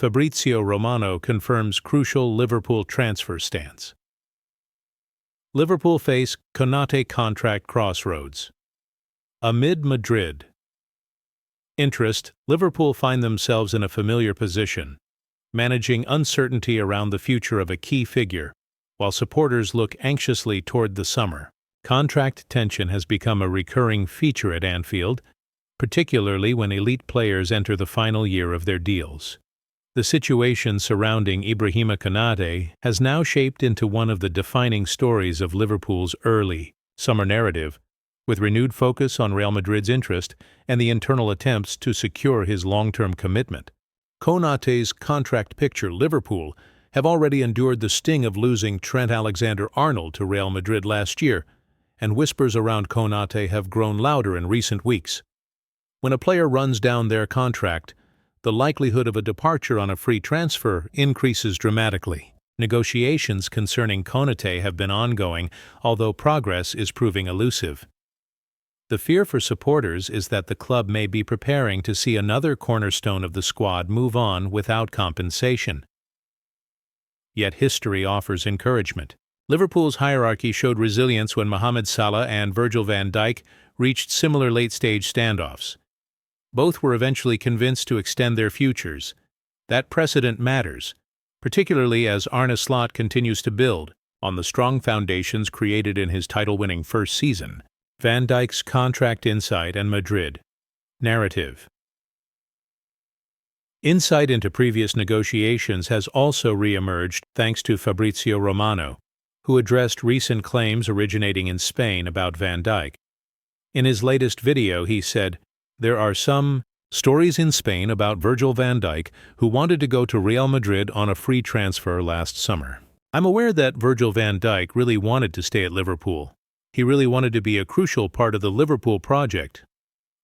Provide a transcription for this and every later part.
Fabrizio Romano confirms crucial Liverpool transfer stance. Liverpool face Konate contract crossroads. Amid Madrid interest, Liverpool find themselves in a familiar position, managing uncertainty around the future of a key figure, while supporters look anxiously toward the summer. Contract tension has become a recurring feature at Anfield, particularly when elite players enter the final year of their deals. The situation surrounding Ibrahima Konate has now shaped into one of the defining stories of Liverpool's early summer narrative, with renewed focus on Real Madrid's interest and the internal attempts to secure his long-term commitment. Konate's contract picture. Liverpool have already endured the sting of losing Trent Alexander-Arnold to Real Madrid last year, and whispers around Konate have grown louder in recent weeks. When a player runs down their contract, the likelihood of a departure on a free transfer increases dramatically. Negotiations concerning Konate have been ongoing, although progress is proving elusive. The fear for supporters is that the club may be preparing to see another cornerstone of the squad move on without compensation. Yet history offers encouragement. Liverpool's hierarchy showed resilience when Mohamed Salah and Virgil van Dijk reached similar late-stage standoffs. Both were eventually convinced to extend their futures. That precedent matters, particularly as Arne Slot continues to build on the strong foundations created in his title-winning first season. Van Dijk's contract insight and Madrid narrative. Insight into previous negotiations has also re-emerged thanks to Fabrizio Romano, who addressed recent claims originating in Spain about Van Dijk. In his latest video, he said, "There are some stories in Spain about Virgil van Dijk, who wanted to go to Real Madrid on a free transfer last summer. I'm aware that Virgil van Dijk really wanted to stay at Liverpool. He really wanted to be a crucial part of the Liverpool project.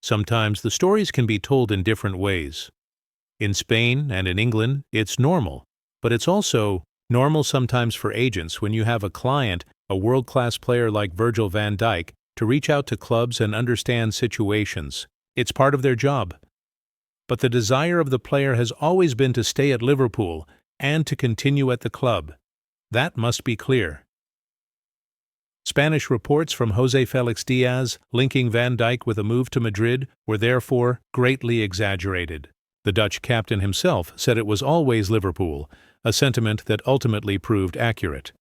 Sometimes the stories can be told in different ways. In Spain and in England, it's normal, but it's also normal sometimes for agents when you have a client, a world-class player like Virgil van Dijk, to reach out to clubs and understand situations. It's part of their job. But the desire of the player has always been to stay at Liverpool and to continue at the club. That must be clear." Spanish reports from José Félix Diaz linking Van Dijk with a move to Madrid were therefore greatly exaggerated. The Dutch captain himself said it was always Liverpool, a sentiment that ultimately proved accurate.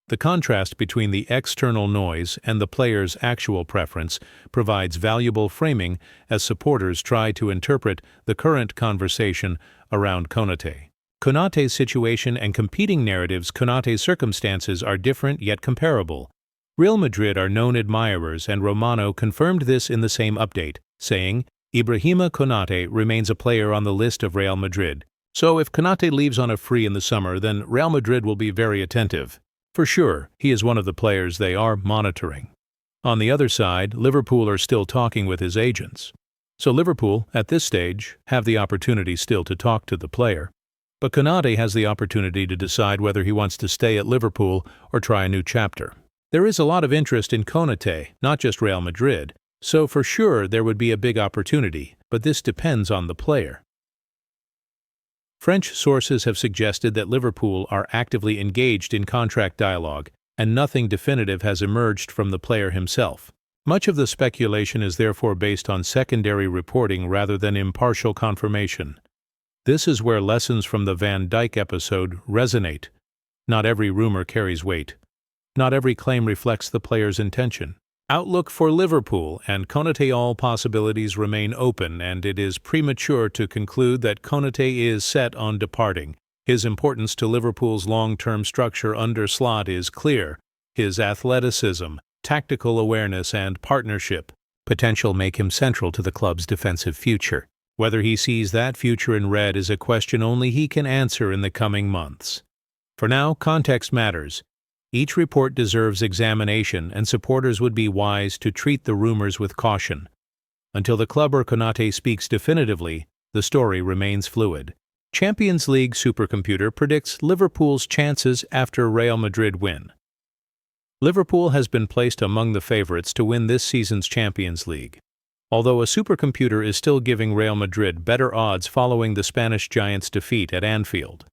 The contrast between the external noise and the player's actual preference provides valuable framing as supporters try to interpret the current conversation around Konate. Konate's situation and competing narratives. Konate's circumstances are different yet comparable. Real Madrid are known admirers, and Romano confirmed this in the same update, saying, "Ibrahima Konate remains a player on the list of Real Madrid. So if Konate leaves on a free in the summer, then Real Madrid will be very attentive. For sure, he is one of the players they are monitoring." On the other side, Liverpool are still talking with his agents. So Liverpool, at this stage, have the opportunity still to talk to the player. But Konate has the opportunity to decide whether he wants to stay at Liverpool or try a new chapter. There is a lot of interest in Konate, not just Real Madrid, so for sure there would be a big opportunity, but this depends on the player. French sources have suggested that Liverpool are actively engaged in contract dialogue, and nothing definitive has emerged from the player himself. Much of the speculation is therefore based on secondary reporting rather than impartial confirmation. This is where lessons from the Van Dijk episode resonate. Not every rumor carries weight. Not every claim reflects the player's intention. Outlook for Liverpool and Konate. All possibilities remain open, and it is premature to conclude that Konate is set on departing. His importance to Liverpool's long-term structure under Slot is clear. His athleticism, tactical awareness, and partnership potential make him central to the club's defensive future. Whether he sees that future in red is a question only he can answer in the coming months. For now, context matters. Each report deserves examination, and supporters would be wise to treat the rumors with caution. Until the club or Konate speaks definitively, the story remains fluid. Champions League supercomputer predicts Liverpool's chances after Real Madrid win. Liverpool has been placed among the favorites to win this season's Champions League. although a supercomputer is still giving Real Madrid better odds following the Spanish Giants' defeat at Anfield.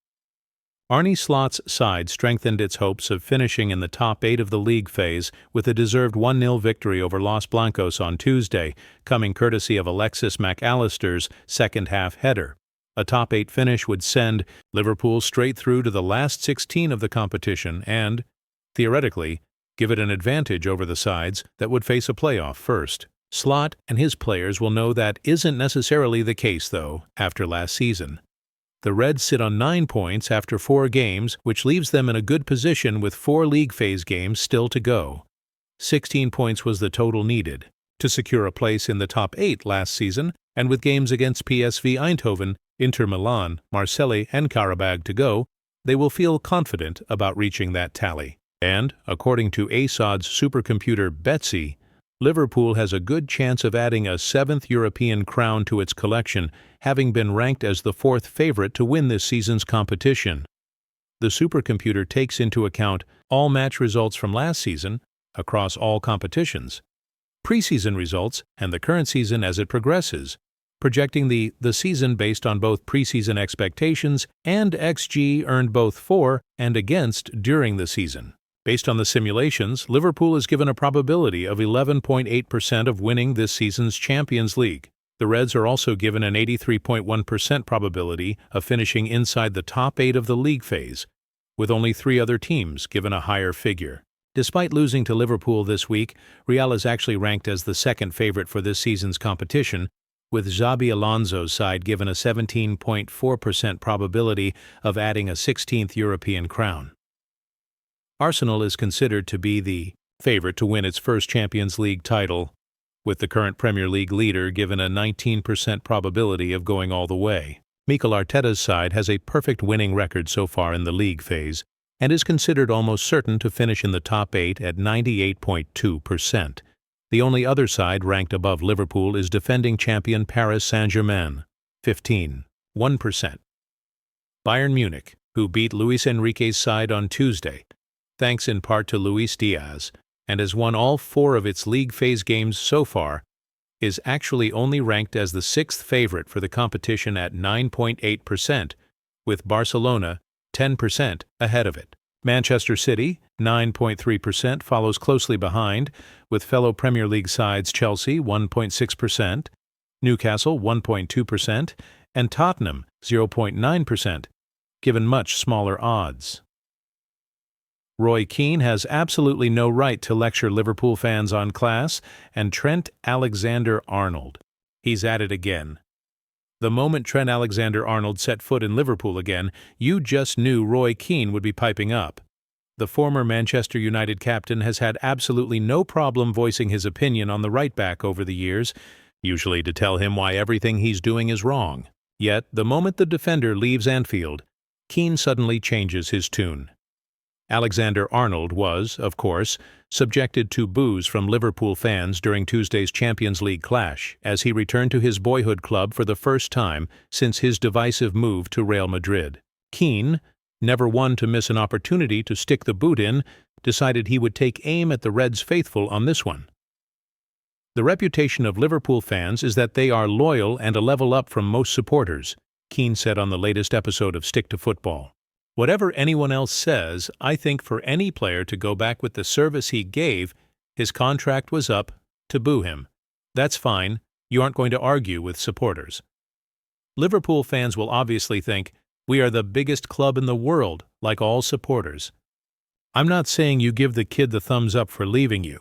Arne Slot's side strengthened its hopes of finishing in the top 8 of the league phase with a deserved 1-0 victory over Los Blancos on Tuesday, coming courtesy of Alexis McAllister's second-half header. A top 8 finish would send Liverpool straight through to the last 16 of the competition and, theoretically, give it an advantage over the sides that would face a playoff first. Slot and his players will know that isn't necessarily the case, though, after last season. The Reds sit on 9 points after 4 games, which leaves them in a good position with 4 league phase games still to go. 16 points was the total needed to secure a place in the top 8 last season, and with games against PSV Eindhoven, Inter Milan, Marseille, and Qarabag to go, they will feel confident about reaching that tally. And, according to ASOD's supercomputer Betsy, Liverpool has a good chance of adding a 7th European crown to its collection, having been ranked as the 4th favorite to win this season's competition. The supercomputer takes into account all match results from last season, across all competitions, preseason results, and the current season as it progresses, projecting the season based on both preseason expectations and XG earned both for and against during the season. Based on the simulations, Liverpool is given a probability of 11.8% of winning this season's Champions League. The Reds are also given an 83.1% probability of finishing inside the top 8 of the league phase, with only 3 other teams given a higher figure. Despite losing to Liverpool this week, Real is actually ranked as the 2nd favorite for this season's competition, with Xabi Alonso's side given a 17.4% probability of adding a 16th European crown. Arsenal is considered to be the favorite to win its first Champions League title, with the current Premier League leader given a 19% probability of going all the way. Mikel Arteta's side has a perfect winning record so far in the league phase and is considered almost certain to finish in the top 8 at 98.2%. The only other side ranked above Liverpool is defending champion Paris Saint-Germain, 15.1%. Bayern Munich, who beat Luis Enrique's side on Tuesday, thanks in part to Luis Diaz, and has won all 4 of its league phase games so far, is actually only ranked as the 6th favorite for the competition at 9.8%, with Barcelona 10% ahead of it. Manchester City, 9.3%, follows closely behind, with fellow Premier League sides Chelsea 1.6%, Newcastle 1.2%, and Tottenham 0.9%, given much smaller odds. Roy Keane has absolutely no right to lecture Liverpool fans on class, and Trent Alexander-Arnold. He's at it again. The moment Trent Alexander-Arnold set foot in Liverpool again, you just knew Roy Keane would be piping up. The former Manchester United captain has had absolutely no problem voicing his opinion on the right-back over the years, usually to tell him why everything he's doing is wrong. Yet, the moment the defender leaves Anfield, Keane suddenly changes his tune. Alexander-Arnold was, of course, subjected to boos from Liverpool fans during Tuesday's Champions League clash as he returned to his boyhood club for the first time since his divisive move to Real Madrid. Keane, never one to miss an opportunity to stick the boot in, decided he would take aim at the Reds faithful on this one. The reputation of Liverpool fans is that they are loyal and a level up from most supporters, Keane said on the latest episode of Stick to Football. Whatever anyone else says, I think for any player to go back with the service he gave, his contract was up, to boo him. That's fine, you aren't going to argue with supporters. Liverpool fans will obviously think, we are the biggest club in the world, like all supporters. I'm not saying you give the kid the thumbs up for leaving you.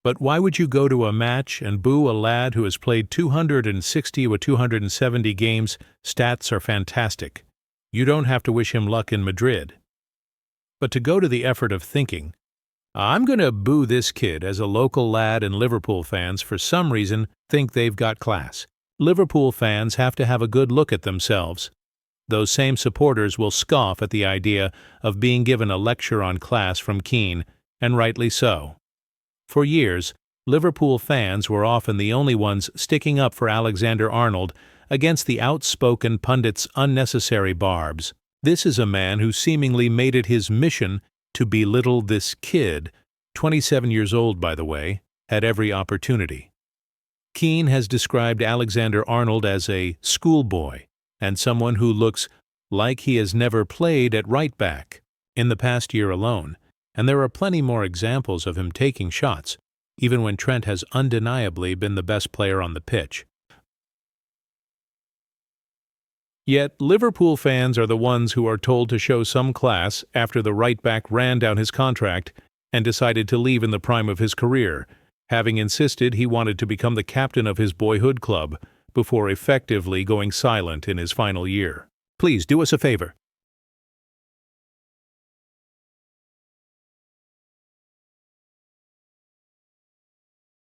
But why would you go to a match and boo a lad who has played 260 or 270 games? Stats are fantastic. You don't have to wish him luck in Madrid. But to go to the effort of thinking, I'm going to boo this kid as a local lad, and Liverpool fans, for some reason, think they've got class. Liverpool fans have to have a good look at themselves. Those same supporters will scoff at the idea of being given a lecture on class from Keane, and rightly so. For years, Liverpool fans were often the only ones sticking up for Alexander-Arnold against the outspoken pundits' unnecessary barbs. This is a man who seemingly made it his mission to belittle this kid, 27 years old by the way, at every opportunity. Keane has described Alexander-Arnold as a schoolboy and someone who looks like he has never played at right back in the past year alone, and there are plenty more examples of him taking shots, even when Trent has undeniably been the best player on the pitch. Yet Liverpool fans are the ones who are told to show some class after the right back ran down his contract and decided to leave in the prime of his career, having insisted he wanted to become the captain of his boyhood club before effectively going silent in his final year. Please do us a favor.